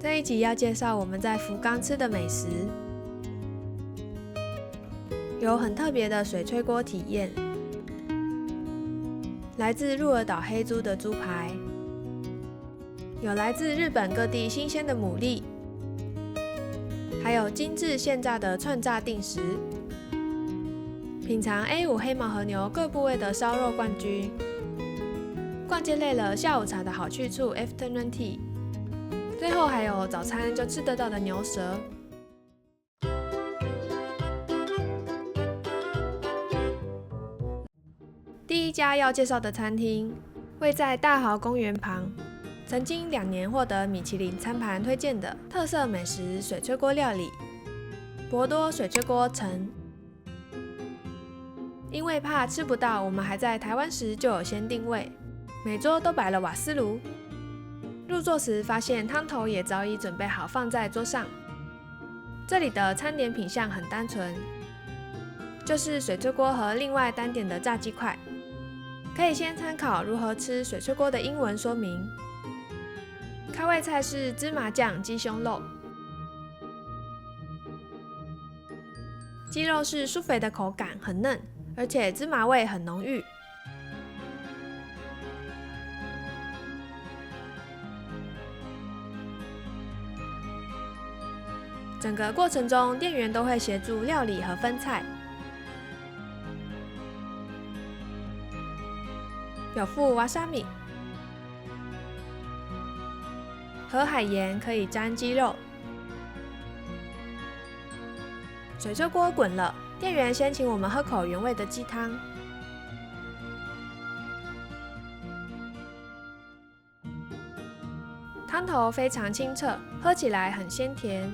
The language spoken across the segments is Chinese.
这一集要介绍我们在福冈吃的美食，有很特别的水炊锅体验，来自鹿儿岛黑猪的猪排，有来自日本各地新鲜的牡蛎，还有精致现炸的串炸定食，品尝 A5 黑毛和牛各部位的烧肉冠军。逛街累了，下午茶的好去处 Afternoon Tea， 最后还有早餐就吃得到的牛舌。第一家要介绍的餐厅位在大豪公园旁，曾经2年获得米其林餐盘推荐的特色美食水炊锅料理博多水炊锅城。因为怕吃不到，我们还在台湾时就有先定位，每桌都摆了瓦斯炉。入座时发现汤头也早已准备好放在桌上。这里的餐点品项很单纯，就是水炊锅和另外单点的炸鸡块。可以先参考如何吃水炊锅的英文说明。开胃菜是芝麻酱鸡胸肉，鸡肉是酥肥的口感，很嫩，而且芝麻味很浓郁。整个过程中，店员都会协助料理和分菜，有附瓦沙米和海盐，可以沾鸡肉。水炊锅滚了，店员先请我们喝口原味的鸡汤。汤头非常清澈，喝起来很鲜甜。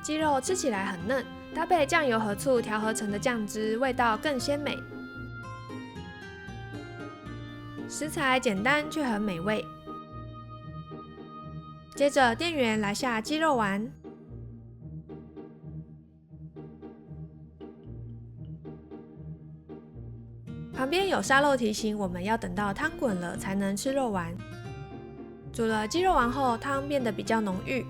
鸡肉吃起来很嫩，搭配酱油和醋调合成的酱汁，味道更鲜美。食材简单却很美味。接着店员来下鸡肉丸，旁边有沙漏提醒我们要等到汤滚了才能吃肉丸。煮了鸡肉丸后，汤变得比较浓郁。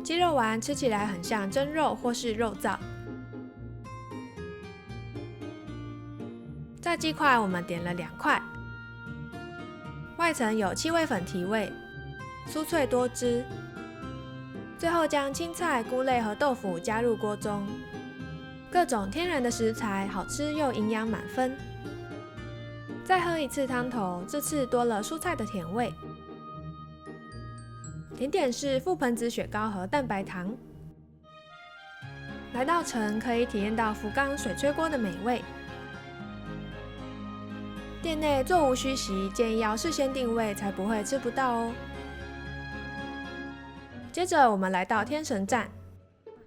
鸡肉丸吃起来很像蒸肉或是肉燥。炸鸡块我们点了2块，外层有七味粉提味，酥脆多汁。最后将青菜、菇类和豆腐加入锅中，各种天然的食材，好吃又营养满分。再喝一次汤头，这次多了蔬菜的甜味。甜点是覆盆子雪糕和蛋白糖。来到城可以体验到福冈水炊锅的美味。店内座无虚席，建议要事先定位，才不会吃不到哦。接着我们来到天神站，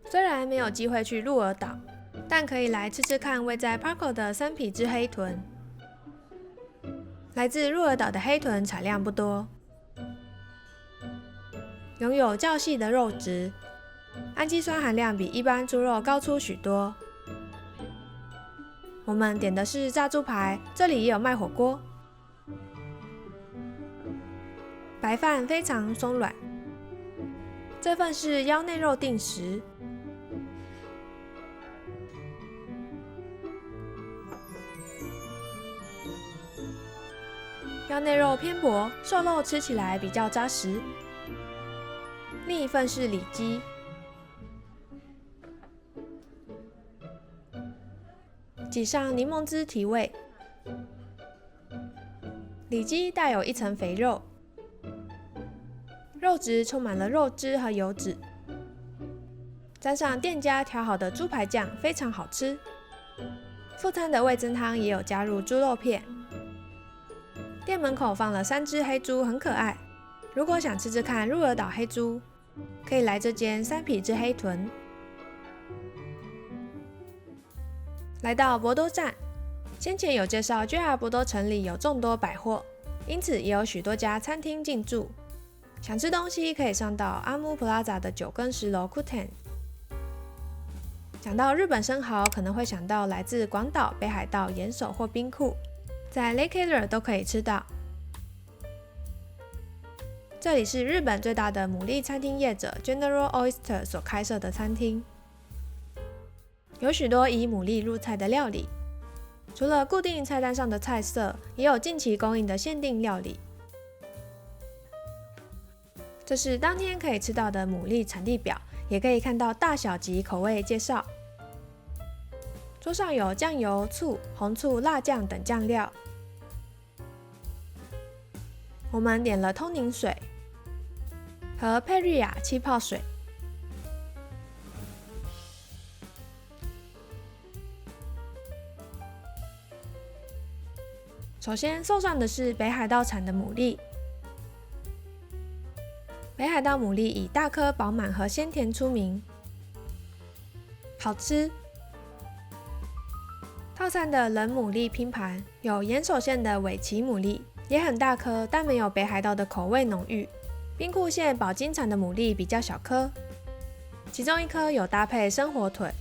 虽然没有机会去鹿儿岛，但可以来吃吃看位在 Parco 的三匹之黑豚。来自鹿儿岛的黑豚产量不多，拥有较细的肉质，氨基酸含量比一般猪肉高出许多。我们点的是炸猪排，这里也有卖火锅。白饭非常松软，这份是腰内肉定食。腰内肉偏薄，瘦肉吃起来比较扎实。另一份是里脊，挤上柠檬汁提味。里脊带有一层肥肉，肉质充满了肉汁和油脂，沾上店家调好的猪排酱，非常好吃。副餐的味噌汤也有加入猪肉片。店门口放了3只黑猪，很可爱。如果想吃吃看鹿儿岛黑猪，可以来这间三匹之黑豚。来到博多站，先前有介绍 JR 博多城里有众多百货，因此也有许多家餐厅进驻。想吃东西可以上到阿姆 Plaza 的9跟10楼 Kuten。讲到日本生蚝，可能会想到来自广岛、北海道、岩手或兵库，在 Lake Area 都可以吃到。这里是日本最大的牡蛎餐厅业者 General Oyster 所开设的餐厅，有许多以牡蛎入菜的料理，除了固定菜单上的菜色，也有近期供应的限定料理。这是当天可以吃到的牡蛎产地表，也可以看到大小及口味介绍。桌上有酱油、醋、红醋、辣酱等酱料。我们点了通宁水和佩瑞亚气泡水。首先送上的是北海道产的牡蛎。北海道牡蛎以大颗、饱满和鲜甜出名，好吃。套餐的冷牡蛎拼盘有岩手县的尾崎牡蛎，也很大颗，但没有北海道的口味浓郁。兵库县宝金产的牡蛎比较小颗，其中一颗有搭配生火腿。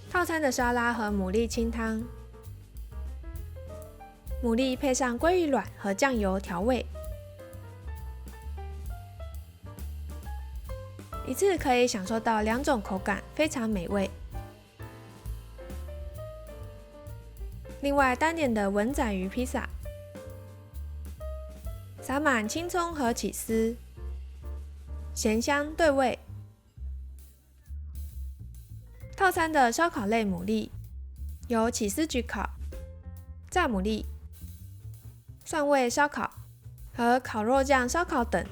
套餐的沙拉和牡蛎清汤，牡蛎配上鲑鱼卵和酱油调味，一次可以享受到2种口感，非常美味。另外单点的文仔鱼披萨，撒满青葱和起司，咸香对味。套餐的烧烤类牡蛎有起司焗烤、炸牡蛎、蒜味烧烤和烤肉酱烧烤等，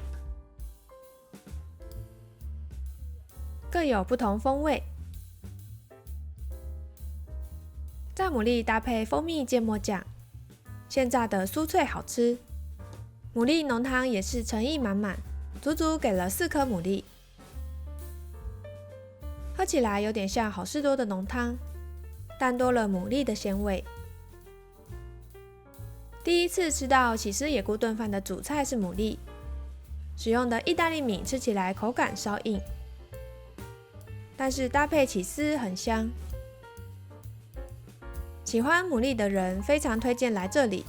各有不同风味。炸牡蛎搭配蜂蜜芥末酱，现炸的酥脆好吃。牡蛎浓汤也是诚意满满，足足给了4颗牡蛎，喝起来有点像好事多的浓汤，但多了牡蛎的鲜味。第一次吃到起司野菇炖饭的主菜是牡蛎，使用的意大利米吃起来口感稍硬，但是搭配起司很香。喜欢牡蛎的人非常推荐来这里，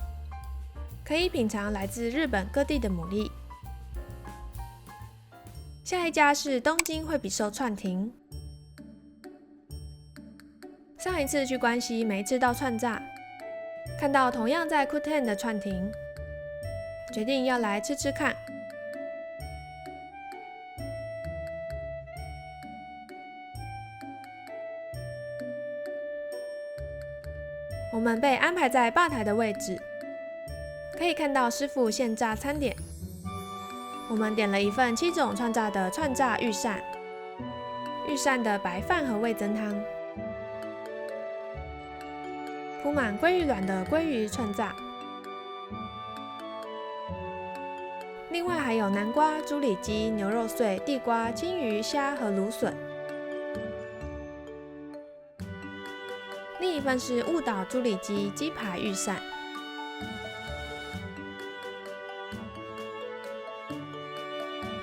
可以品尝来自日本各地的牡蛎。下一家是东京惠比寿串亭。上一次去关西没吃到串炸，看到同样在 Kuten 的串亭，决定要来吃吃看。我们被安排在吧台的位置，可以看到师傅现炸餐点。我们点了一份7种串炸的串炸御膳，御膳的白饭和味噌汤，铺满鲑鱼卵的鲑鱼串炸，另外还有南瓜、猪里脊、牛肉碎、地瓜、青鱼、虾和芦笋。另一份是雾岛猪里脊鸡排御膳。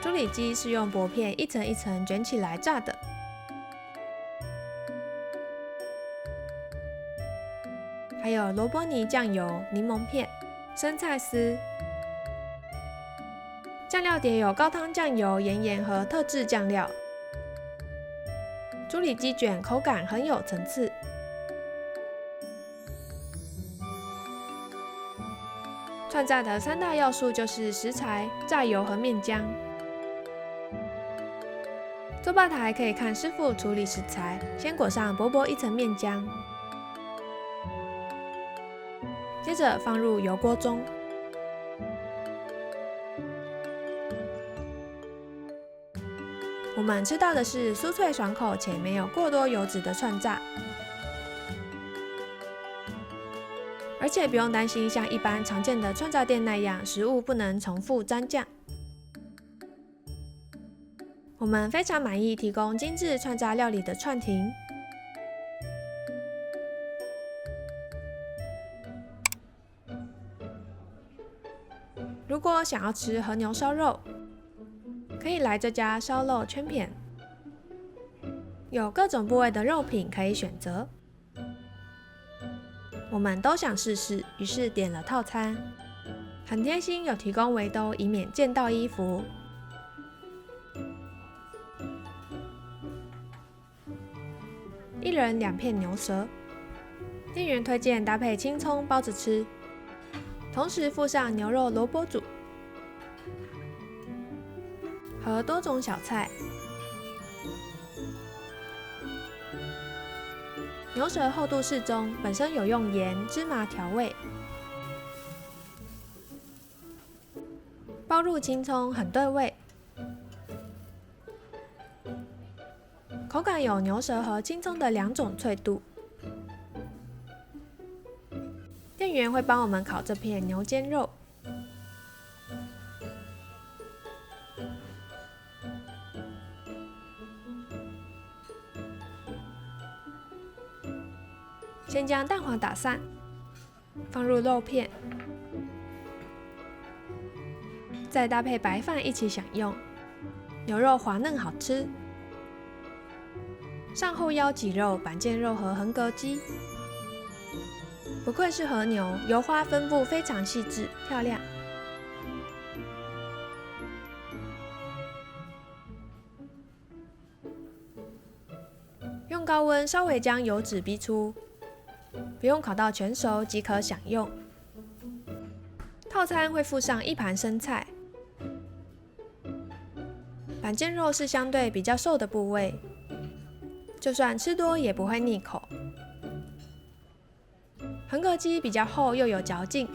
猪里脊是用薄片一层一层卷起来炸的。还有萝卜泥酱油、柠檬片、生菜丝。酱料碟有高汤酱油、盐盐和特制酱料。猪里脊卷口感很有层次。串炸的3大要素就是食材、炸油和面浆。坐吧台可以看师傅处理食材，先裹上薄薄一层面浆，接着放入油锅中。我们吃到的是酥脆爽口且没有过多油脂的串炸，而且不用担心像一般常见的串炸店那样食物不能重复沾酱。我们非常满意提供精致串炸料理的串亭。如果想要吃和牛烧肉，可以来这家烧肉圈片，有各种部位的肉品可以选择。我们都想试试，于是点了套餐。很贴心，有提供围兜，以免溅到衣服。一人2片牛舌，店员推荐搭配青葱包着吃，同时附上牛肉萝卜煮和多种小菜。牛舌厚度适中，本身有用盐、芝麻调味，包入青葱很对味，口感有牛舌和青葱的2种脆度。店员会帮我们烤这片牛肩肉，先将蛋黄打散，放入肉片，再搭配白饭一起享用。牛肉滑嫩好吃。上后腰脊肉、板腱肉和横膈肌，不愧是和牛，油花分布非常细致漂亮。用高温稍微将油脂逼出，不用烤到全熟即可享用。套餐会附上1盘生菜。板腱肉是相对比较瘦的部位，就算吃多也不会腻口。横膈肌比较厚又有嚼劲，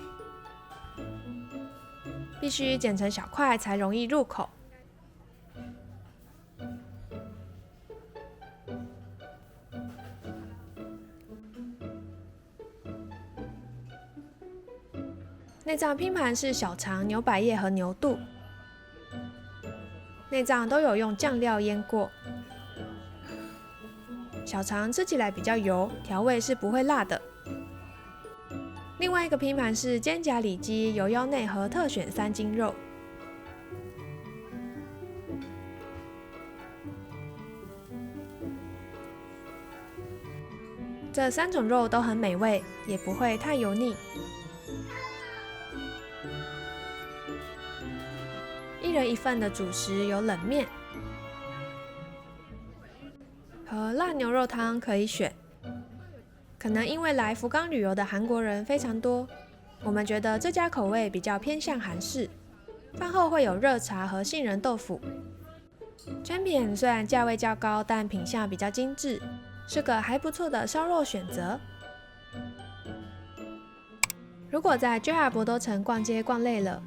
必须剪成小块才容易入口。内脏拼盘是小肠、牛百叶和牛肚，内脏都有用酱料腌过。小肠吃起来比较油，调味是不会辣的。另外一个拼盘是肩胛里脊、油腰内和特选3斤肉。这3种肉都很美味，也不会太油腻。1人1份的主食有冷面和辣牛肉汤可以选。可能因为来福冈旅游的韩国人非常多，我们觉得这家口味比较偏向韩式。饭后会有热茶和杏仁豆腐。全品虽然价位较高，但品相比较精致，是个还不错的烧肉选择。如果在 JR 博多城逛街逛累了，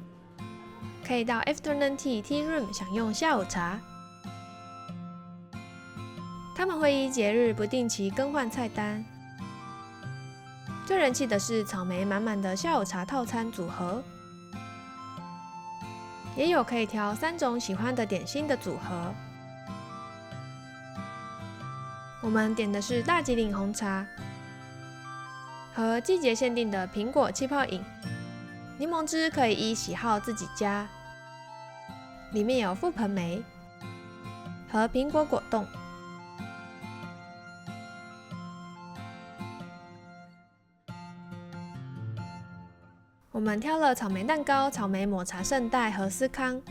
可以到 Afternoon Tea Tea Room 享用下午茶。他们会依节日不定期更换菜单。最人气的是草莓满满的下午茶套餐组合，也有可以挑3种喜欢的点心的组合。我们点的是大吉岭红茶和季节限定的苹果气泡饮，柠檬汁可以依喜好自己加。里面有覆盆莓和苹果果冻。我们挑了草莓蛋糕、草莓抹茶圣代和司康。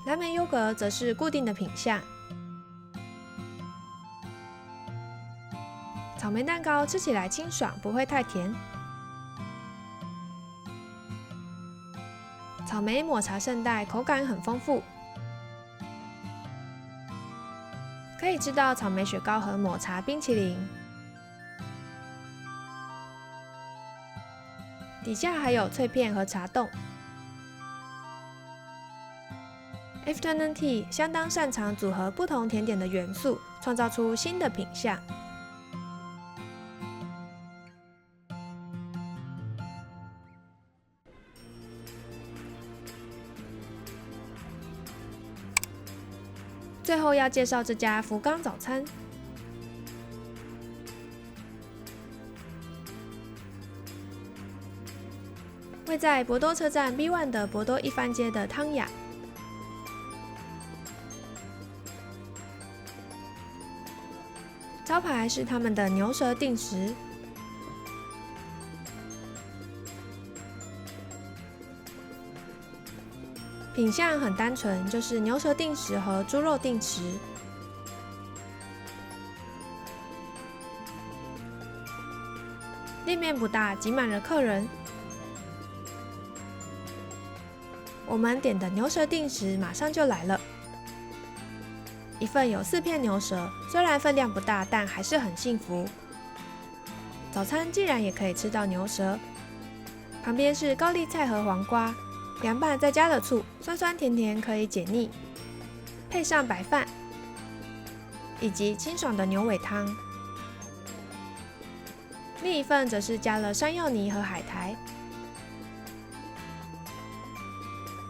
蓝莓优格则是固定的品项。草莓蛋糕吃起来清爽，不会太甜。草莓抹茶圣代口感很丰富，可以吃到草莓雪糕和抹茶冰淇淋。底下还有脆片和茶冻。Afternoon Tea 相当擅长组合不同甜点的元素，创造出新的品项。最后要介绍这家福冈早餐。位在博多车站 B1 的博多一番街的汤雅，招牌是他们的牛舌定食，品相很单纯，就是牛舌定食和猪肉定食。店面不大，挤满了客人。我们点的牛舌定食马上就来了，一份有4片牛舌，虽然分量不大，但还是很幸福。早餐竟然也可以吃到牛舌，旁边是高丽菜和黄瓜，凉拌再加了醋，酸酸甜甜，可以解腻。配上白饭，以及清爽的牛尾汤。另一份则是加了山药泥和海苔，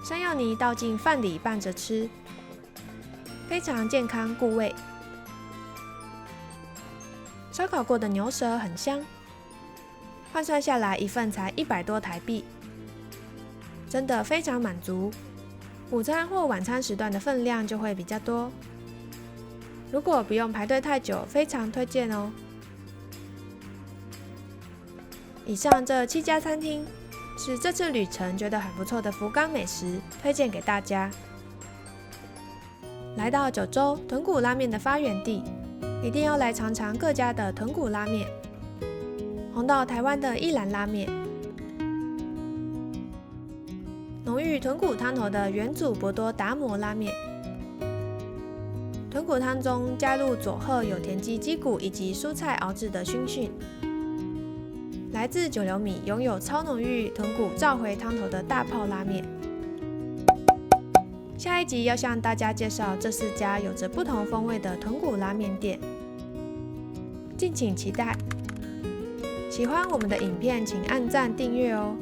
山药泥倒进饭里拌着吃，非常健康顾胃。烧烤过的牛舌很香，换算下来一份才100多台币，真的非常满足。午餐或晚餐时段的分量就会比较多，如果不用排队太久，非常推荐哦。以上这7家餐厅是这次旅程觉得很不错的福冈美食，推荐给大家。来到九州豚骨拉面的发源地，一定要来尝尝各家的豚骨拉面，红到台湾的一兰拉面，浓郁豚骨汤头的元祖博多达摩拉面。豚骨汤中加入佐贺有田鸡鸡骨以及蔬菜熬制的熏训。来自九流米，拥有超浓郁豚骨召回汤头的大泡拉面。下一集要向大家介绍这4家有着不同风味的豚骨拉面店，敬请期待。喜欢我们的影片，请按赞订阅哦。